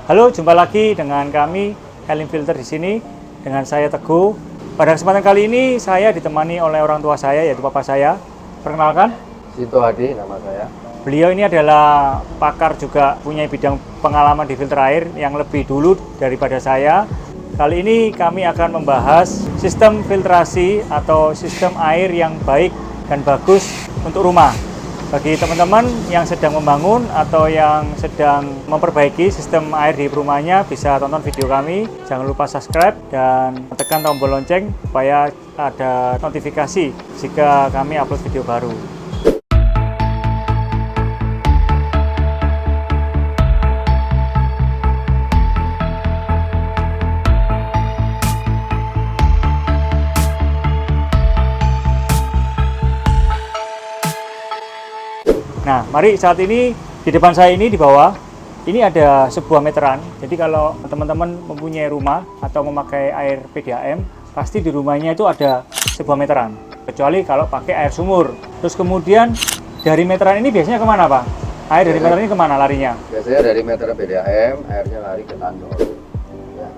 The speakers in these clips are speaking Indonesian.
Halo, jumpa lagi dengan kami Helling Filter di sini dengan saya Teguh. Pada kesempatan kali ini saya ditemani oleh orang tua saya yaitu papa saya. Perkenalkan, Sinto Hadi nama saya. beliau ini adalah pakar juga punya bidang pengalaman di filter air yang lebih dulu daripada saya. Kali ini kami akan membahas sistem filtrasi atau sistem air yang baik dan bagus untuk rumah. Bagi teman-teman yang sedang membangun atau yang sedang memperbaiki sistem air di rumahnya, bisa tonton video kami. Jangan lupa subscribe dan tekan tombol lonceng supaya ada notifikasi jika kami upload video baru. Nah, mari saat ini di depan saya ini di bawah, ini ada sebuah meteran. Jadi kalau teman-teman mempunyai rumah atau memakai air PDAM, pasti di rumahnya itu ada sebuah meteran. Kecuali kalau pakai air sumur. Terus kemudian dari meteran ini biasanya kemana, Pak? Air dari meteran ini kemana larinya? Biasanya dari meteran PDAM, airnya lari ke tandon. Ya,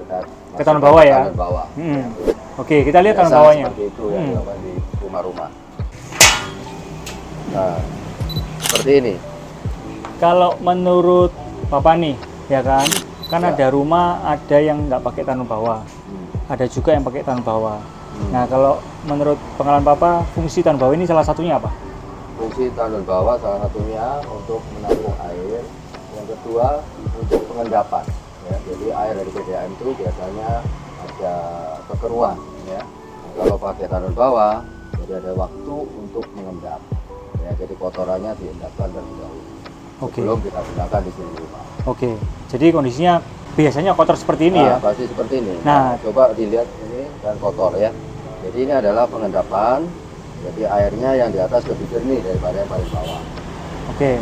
Ke tandon bawah ya? Tandon bawah. Oke, kita lihat tandon Biasa bawahnya. seperti itu yang dilakukan di rumah-rumah. Nah, seperti ini. Kalau menurut Bapak nih, ya kan ada rumah ada yang nggak pakai tandon bawah, ada juga yang pakai tandon bawah. Nah, kalau menurut pengalaman Bapak, fungsi tandon bawah ini salah satunya apa? Fungsi tandon bawah salah satunya untuk menampung air, yang kedua untuk pengendapan. Ya, jadi air dari PDAM itu biasanya ada kekeruan. Ya. Nah, kalau pakai tandon bawah, jadi ada waktu untuk mengendap. Ya, jadi kotorannya diendapkan terlebih dahulu sebelum kita gunakan di sini rumah. Oke, jadi kondisinya biasanya kotor seperti ini ya? Pasti seperti ini. Nah, coba dilihat ini dan kotor ya. Jadi ini adalah pengendapan. Jadi airnya yang di atas lebih jernih daripada yang paling bawah. Oke.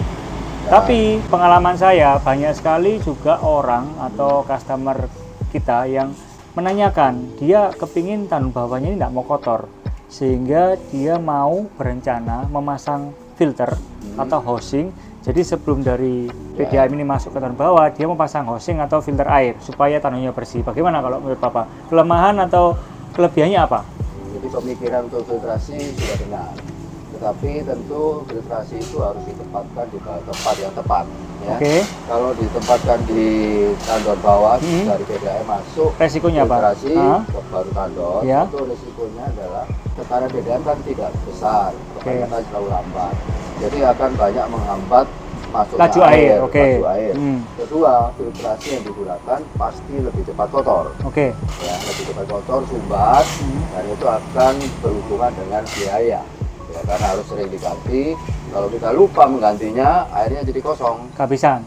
Tapi pengalaman saya banyak sekali juga orang atau customer kita yang menanyakan dia kepingin tandon bawahnya ini tidak mau kotor, sehingga dia mau berencana memasang filter atau housing. Jadi sebelum dari PDAM ini masuk ke tandon bawah, dia memasang housing atau filter air supaya tandonnya bersih. Bagaimana kalau menurut Bapak? Kelemahan atau kelebihannya apa? Jadi pemikiran untuk filtrasi sudah benar, tetapi tentu filtrasi itu harus ditempatkan di tempat yang tepat. Ya. Kalau ditempatkan di tandon bawah dari PDAM masuk, resikonya filtrasi apa? Baru tandon, itu resikonya adalah tekanan PDAM kan tidak besar, kebanyakan selalu lambat, jadi akan banyak menghambat masuknya laju air. Laju air. Kedua, filtrasi yang digunakan pasti lebih cepat kotor. Ya, lebih cepat kotor, sumbat, dan itu akan berhubungan dengan biaya. Ya, karena harus sering diganti. Kalau kita lupa menggantinya, airnya jadi kosong. Kehabisan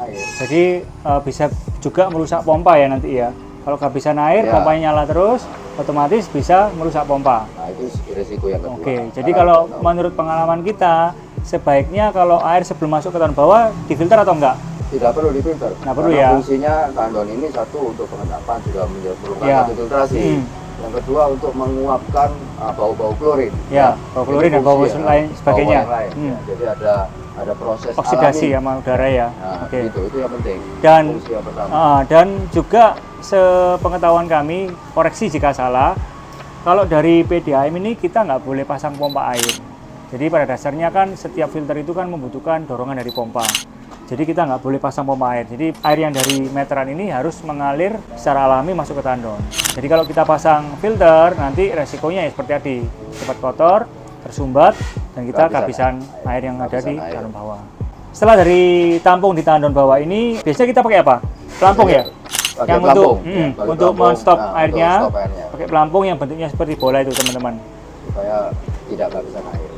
air. Jadi bisa juga merusak pompa ya nanti ya. Kalau kehabisan air, pompanya nyala terus, otomatis bisa merusak pompa. Nah, itu risiko yang kedua. Jadi kalau menurut pengalaman kita, sebaiknya kalau air sebelum masuk ke tandon bawah difilter atau enggak? Tidak perlu difilter. Nggak perlu ya. Fungsinya tandon ini satu untuk pengendapan sudah memerlukan satu filtrasi. Yang kedua untuk menguapkan bau-bau klorin. Bau klorin dan bau lain sebagainya. Ya, jadi ada proses oksidasi alami sama udara ya. Itu yang penting. Dan fungsi yang pertama. Dan juga sepengetahuan kami, koreksi jika salah, kalau dari PDAM ini kita nggak boleh pasang pompa air. Jadi pada dasarnya kan setiap filter itu kan membutuhkan dorongan dari pompa. Jadi kita nggak boleh pasang pompa air. Jadi air yang dari meteran ini harus mengalir secara alami masuk ke tandon. Jadi kalau kita pasang filter, nanti resikonya ya seperti tadi, cepat kotor, tersumbat, dan kita kehabisan air yang ada di tandon bawah. Setelah dari tampung di tandon bawah ini, biasanya kita pakai apa? Pelampung ya? Yang untuk men-stop airnya, pakai pelampung yang bentuknya seperti bola itu teman-teman. Supaya tidak kehabisan air.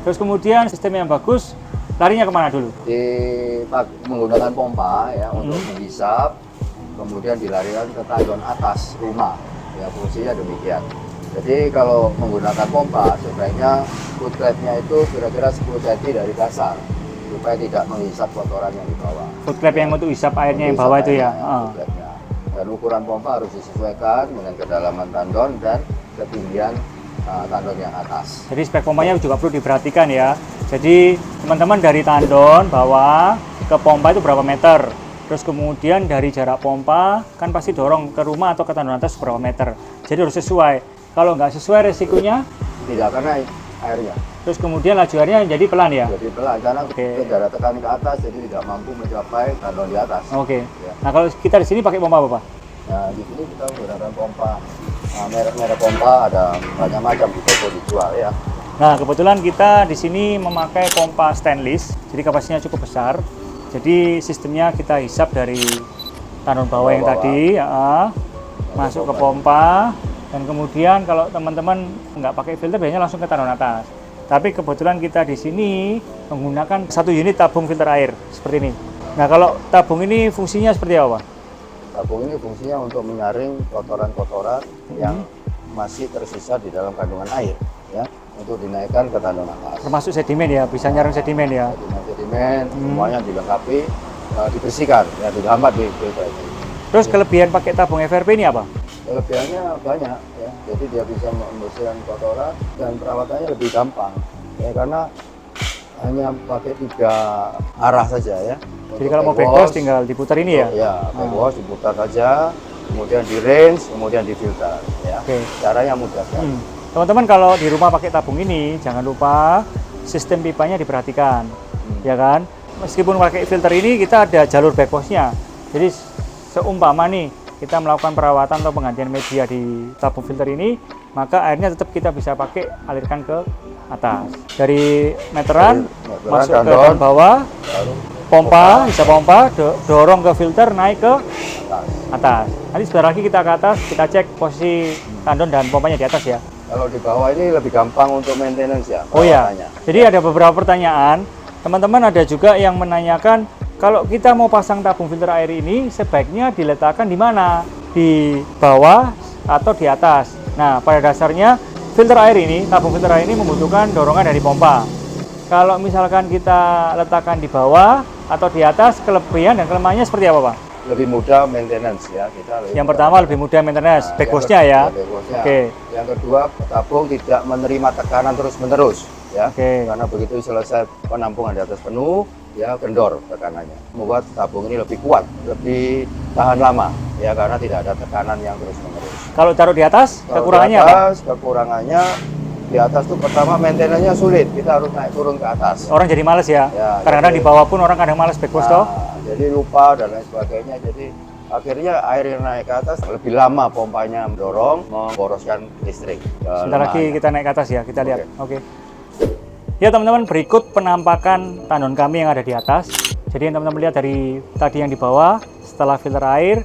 Terus kemudian sistem yang bagus, larinya kemana dulu? Menggunakan pompa ya untuk menghisap, kemudian dilarikan ke tandon atas rumah. Ya, fungsinya demikian. Jadi kalau menggunakan pompa, sebaiknya footclap-nya itu kira-kira 10 cm dari dasar, supaya tidak menghisap kotoran yang di bawah. Footclap yang untuk hisap airnya yang bawah itu ya? Dan ukuran pompa harus disesuaikan dengan kedalaman tandon dan ketinggian tandon yang atas. Jadi spek pompanya juga perlu diperhatikan ya. Jadi teman-teman dari tandon bawah ke pompa itu berapa meter? Terus kemudian dari jarak pompa kan pasti dorong ke rumah atau ke tandon atas berapa meter. Jadi harus sesuai. Kalau nggak sesuai resikonya tidak akan naik airnya. Terus kemudian laju airnya jadi pelan ya. Jadi pelan karena Oke. jarak tekan ke atas jadi tidak mampu mencapai tandon di atas. Oke. Ya. Nah kalau kita di sini pakai pompa apa Pak? Nah di sini kita menggunakan pompa. Nah, merek-merek pompa ada banyak macam di toko dijual ya. Nah kebetulan kita di sini memakai pompa stainless, jadi kapasitasnya cukup besar. Jadi sistemnya kita hisap dari tandon bawah yang tadi, masuk ke pompa, dan kemudian kalau teman-teman nggak pakai filter biasanya langsung ke tandon atas. Tapi kebetulan kita di sini menggunakan satu unit tabung filter air seperti ini. Nah kalau tabung ini fungsinya seperti apa? Tabung ini fungsinya untuk menyaring kotoran-kotoran yang masih tersisa di dalam kandungan air, ya, untuk dinaikkan ke tandon atas. Termasuk sedimen ya, bisa nyaring sedimen ya. Sedimen semuanya dilengkapi, dibersihkan, ya, dihambat di filter ini. Terus kelebihan pakai tabung FRP ini apa? Kelebihannya banyak, ya. Jadi dia bisa membersihkan kotoran dan perawatannya lebih gampang, ya, karena hanya pakai 3 arah saja ya. Jadi kalau mau backwash tinggal diputar ini ya? Ya, backwash diputar saja, kemudian di rinse, kemudian di filter. Ya. Oke. Caranya mudah sekali. Teman-teman kalau di rumah pakai tabung ini jangan lupa sistem pipanya diperhatikan, ya kan? Meskipun pakai filter ini kita ada jalur backwashnya. Jadi seumpama nih kita melakukan perawatan atau penggantian media di tabung filter ini, maka airnya tetap kita bisa pakai alirkan ke atas. Dari meteran masuk ke tandon bawah, Lalu pompa, bisa pompa, dorong ke filter, naik ke atas. Nanti sebentar lagi kita ke atas, kita cek posisi tandon dan pompanya di atas ya. kalau di bawah ini lebih gampang untuk maintenance ya. Oh ya, perawatannya. jadi ada beberapa pertanyaan. Teman-teman ada juga yang menanyakan, kalau kita mau pasang tabung filter air ini sebaiknya diletakkan di mana? Di bawah atau di atas? Nah, pada dasarnya filter air ini, tabung filter air ini membutuhkan dorongan dari pompa. Kalau misalkan kita letakkan di bawah atau di atas, kelebihan dan kelemahannya seperti apa, Pak? Lebih mudah maintenance ya. Yang pertama lebih mudah maintenance, backwashnya ya. Oke. Yang kedua, tabung tidak menerima tekanan terus-menerus ya. Oke. Karena begitu selesai penampungan di atas penuh, ya kendor tekanannya. Membuat tabung ini lebih kuat, lebih tahan lama ya, karena tidak ada tekanan yang terus-menerus. Kalau taruh di atas, Kalau kekurangannya di apa? atas, kekurangannya di atas tuh pertama maintenance-nya sulit, kita harus naik turun ke atas. Orang jadi males ya. Ya, Kadang-kadang jadi- di bawah pun orang kadang males backwash toh. Jadi lupa dan lain sebagainya. Jadi akhirnya air yang naik ke atas lebih lama pompanya mendorong, memboroskan listrik. Sebentar lagi kita naik ke atas ya, kita lihat. Oke. Oke. Ya teman-teman, berikut penampakan tandon kami yang ada di atas. Jadi yang teman-teman lihat dari tadi yang di bawah, setelah filter air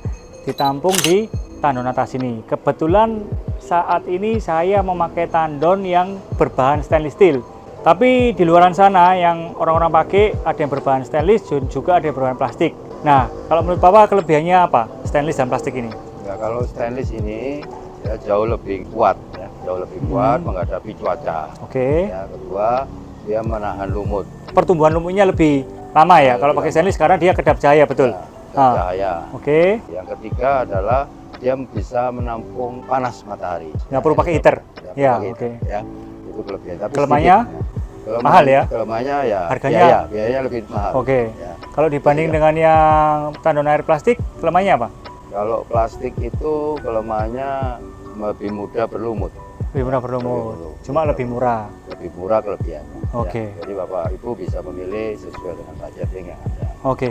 ditampung di tandon atas ini. Kebetulan saat ini saya memakai tandon yang berbahan stainless steel. Tapi di luaran sana yang orang-orang pakai ada yang berbahan stainless dan juga ada yang berbahan plastik. Nah, kalau menurut Bapak kelebihannya apa stainless dan plastik ini? Ya, kalau stainless ini ya jauh lebih kuat, ya, jauh lebih kuat menghadapi cuaca. Oke. Ya, kedua dia menahan lumut. Pertumbuhan lumutnya lebih lama ya kalau pakai stainless karena dia kedap cahaya, betul. Ya, cahaya. Oke. Yang ketiga adalah dia bisa menampung panas matahari. Nggak perlu pakai heater. Nggak Ya, perlu oke. heater, ya. Itu kelebihan. Tapi Kelemahannya mahal ya? Kelemahannya ya Harganya? biayanya lebih mahal. Oke. Ya. Kalau dibanding dengan yang tandon air plastik, kelemahannya apa? Kalau plastik itu kelemahannya lebih mudah berlumut, Lebih murah berlumut, cuma lebih murah. lebih murah kelebihannya. Oke. Ya. Jadi Bapak Ibu bisa memilih sesuai dengan budgeting yang ada. Oke.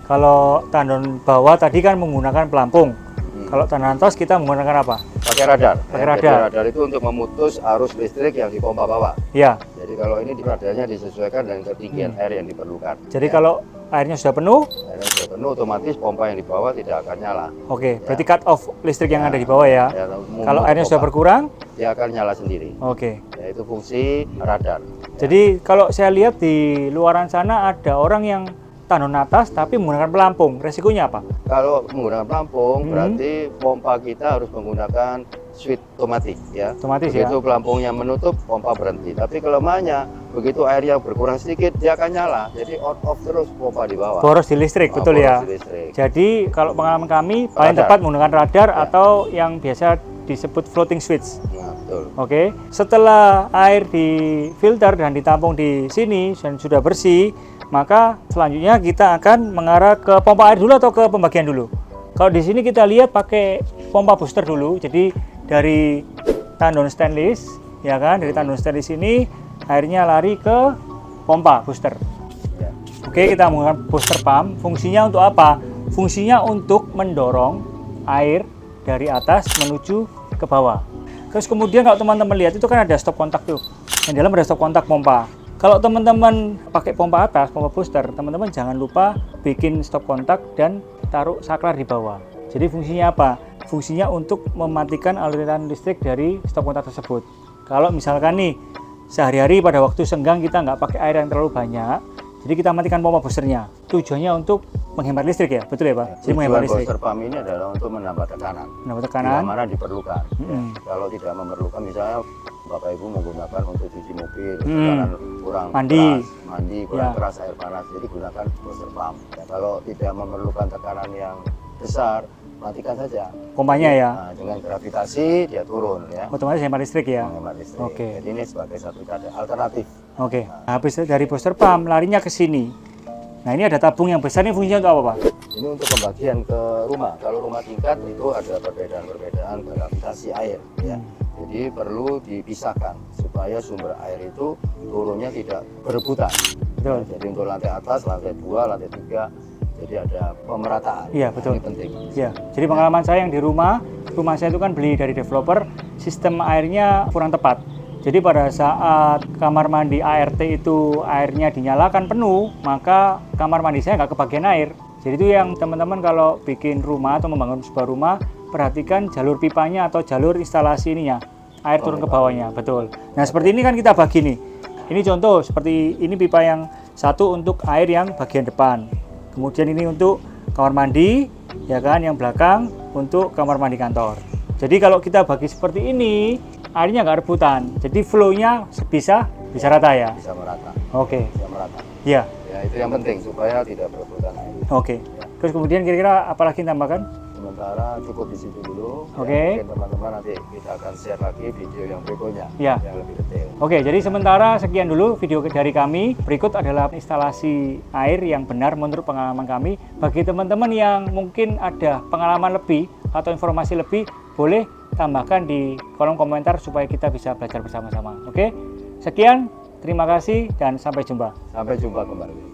Kalau tandon bawah tadi kan menggunakan pelampung. Kalau tandon atas kita menggunakan apa? Pakai radar. Pakai Ya, radar. Jadi radar itu untuk memutus arus listrik yang dipompa bawah. Ya. Jadi kalau ini radarnya disesuaikan dengan ketinggian air yang diperlukan. Jadi Ya. kalau airnya sudah penuh, Airnya sudah penuh, otomatis pompa yang di bawah tidak akan nyala. oke. Berarti cut off listrik yang ada di bawah ya. Ya, Kalau airnya sudah berkurang, dia akan nyala sendiri. oke. Ya, itu fungsi radar. Jadi kalau saya lihat di luaran sana ada orang yang tandon atas tapi menggunakan pelampung. Resikonya apa? Kalau menggunakan pelampung, berarti pompa kita harus menggunakan switch otomatis ya. Otomatis ya. Begitu pelampungnya menutup, pompa berhenti. Tapi kelemahannya, begitu air yang berkurang sedikit, dia akan nyala. Jadi on off terus pompa di bawah. Boros di listrik, betul Boros ya. di listrik. Jadi kalau pengalaman kami paling Radar. tepat menggunakan radar Ya. atau yang biasa disebut floating switch. Nah, betul. Oke. Setelah air difilter dan ditampung di sini dan sudah bersih, maka selanjutnya kita akan mengarah ke pompa air dulu atau ke pembagian dulu. Kalau di sini kita lihat pakai pompa booster dulu. Jadi dari tandon stainless, ya kan? Dari tandon stainless ini airnya lari ke pompa booster. Ya. Oke, kita menggunakan booster pump. Fungsinya untuk apa? Fungsinya untuk mendorong air dari atas menuju ke bawah. Terus kemudian kalau teman-teman lihat itu kan ada stop kontak tuh. Yang dalam ada stop kontak pompa. Kalau teman-teman pakai pompa atas, pompa booster, teman-teman jangan lupa bikin stop kontak dan taruh saklar di bawah. Jadi fungsinya apa? Fungsinya untuk mematikan aliran listrik dari stop kontak tersebut. Kalau misalkan nih, sehari-hari pada waktu senggang kita nggak pakai air yang terlalu banyak, jadi kita matikan pompa boosternya. Tujuannya untuk menghemat listrik ya, betul ya Pak? Jadi menghemat Tujuan listrik. booster pump ini adalah untuk menambah tekanan. Menambah Bila tekanan. mana diperlukan. Mm-mm. Kalau tidak memerlukan, misalnya Bapak Ibu menggunakan untuk cuci mobil, tekanan kurang Mandi. keras, mandi kurang Ya. keras, air panas, jadi gunakan booster pump. Ya, kalau tidak memerlukan tekanan yang besar, matikan saja. Pompanya ya, Nah, dengan gravitasi dia turun ya. otomatis hemat listrik ya. Menghemat listrik. Oke. Jadi ini sebagai satu cara alternatif. Oke, habis dari booster pump larinya ke sini. Nah ini ada tabung yang besar, ini fungsinya untuk apa Pak? Ini untuk pembagian ke rumah. Kalau rumah tingkat itu ada perbedaan-perbedaan gravitasi air ya. Jadi perlu dipisahkan supaya sumber air itu turunnya tidak berebutan. Betul. Jadi untuk lantai atas, lantai 2, lantai 3, jadi ada pemerataan. Iya, betul. Ini penting. Ya, jadi pengalaman saya yang di rumah saya itu kan beli dari developer, sistem airnya kurang tepat. Jadi pada saat kamar mandi ART itu airnya dinyalakan penuh, maka kamar mandi saya nggak kebagian air. Jadi itu yang teman-teman kalau bikin rumah atau membangun sebuah rumah, perhatikan jalur pipanya atau jalur instalasi ininya, air turun ke bawahnya, betul. Nah seperti ini kan kita bagi nih. Ini contoh, seperti ini pipa yang satu untuk air yang bagian depan. Kemudian ini untuk kamar mandi, ya kan, yang belakang untuk kamar mandi kantor. Jadi kalau kita bagi seperti ini, airnya nggak rebutan. Jadi flow-nya bisa rata ya. Bisa merata. Oke. Bisa merata. Ya. Ya itu yang penting supaya tidak berebutan air. Oke. Terus kemudian kira-kira apa lagi tambahkan? Sementara cukup di situ dulu. Oke. Ya, mungkin teman-teman nanti kita akan share lagi video yang berikutnya Ya. yang lebih detail. Oke, jadi sementara sekian dulu video dari kami. Berikut adalah instalasi air yang benar menurut pengalaman kami. Bagi teman-teman yang mungkin ada pengalaman lebih atau informasi lebih, boleh tambahkan di kolom komentar supaya kita bisa belajar bersama-sama. Oke, sekian. Terima kasih dan sampai jumpa. Sampai jumpa kembali.